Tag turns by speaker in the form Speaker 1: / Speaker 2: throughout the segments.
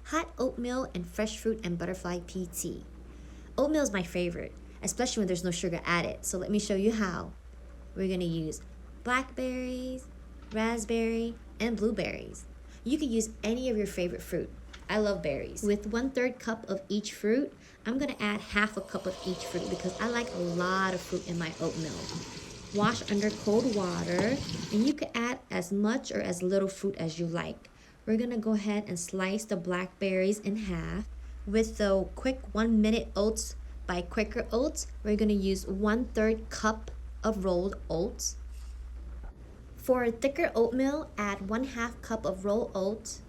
Speaker 1: hot oatmeal and fresh fruit and butterfly pea tea. Oatmeal is my favorite, especially when there's no sugar added. So let me show you how. We're gonna use blackberries, raspberry, and blueberries. You can use any of your favorite fruit. I love berries. With 1/3 cup of each fruit, I'm gonna add half a cup of each fruit because I like a lot of fruit in my oatmeal. Wash under cold water, and you can add as much or as little fruit as you like. We're gonna go ahead and slice the blackberries in half. With the quick 1-minute oats by Quaker Oats, we're gonna use 1/3 cup of rolled oats. For a thicker oatmeal, add 1/2 cup of rolled oats,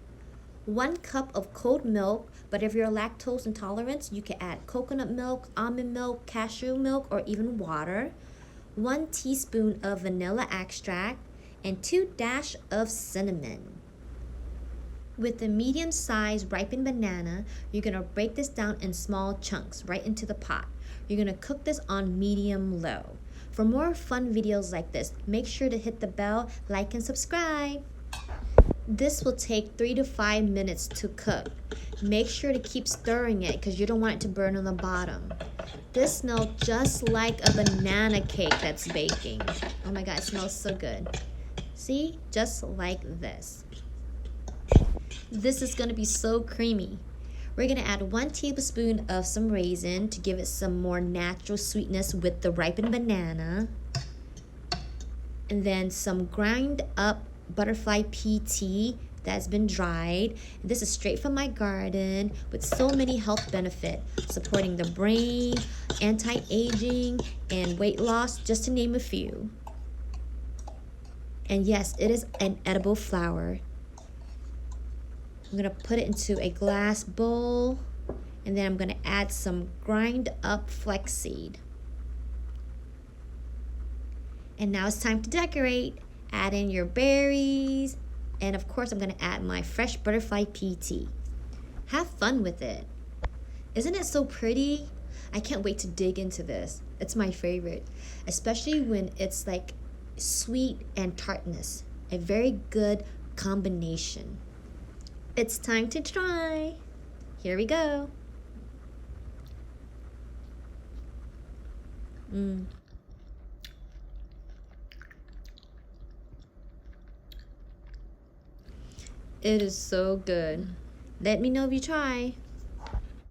Speaker 1: 1 cup of cold milk, but if you're lactose intolerant, you can add coconut milk, almond milk, cashew milk, or even water, 1 teaspoon of vanilla extract, and 2 dashes of cinnamon. With a medium-sized ripened banana, you're gonna break this down in small chunks right into the pot. You're gonna cook this on medium-low. For more fun videos like this, make sure to hit the bell, like, and subscribe. This will take 3 to 5 minutes to cook. Make sure to keep stirring it because you don't want it to burn on the bottom. This smells just like a banana cake that's baking. Oh my God, it smells so good. See, just like this. This is gonna be so creamy. We're gonna add 1 tablespoon of some raisin to give it some more natural sweetness with the ripened banana. And then some ground up butterfly pea tea that's been dried. This is straight from my garden with so many health benefits, supporting the brain, anti-aging, and weight loss, just to name a few. And yes, it is an edible flower. I'm gonna put it into a glass bowl, and then I'm gonna add some grind up flaxseed. And now it's time to decorate. Add in your berries, and of course I'm gonna add my fresh butterfly pea tea. Have fun with it. Isn't it so pretty? I can't wait to dig into this. It's my favorite, especially when it's like sweet and tartness. A very good combination. It's time to try. Here we go. It is so good. Let me know if you try.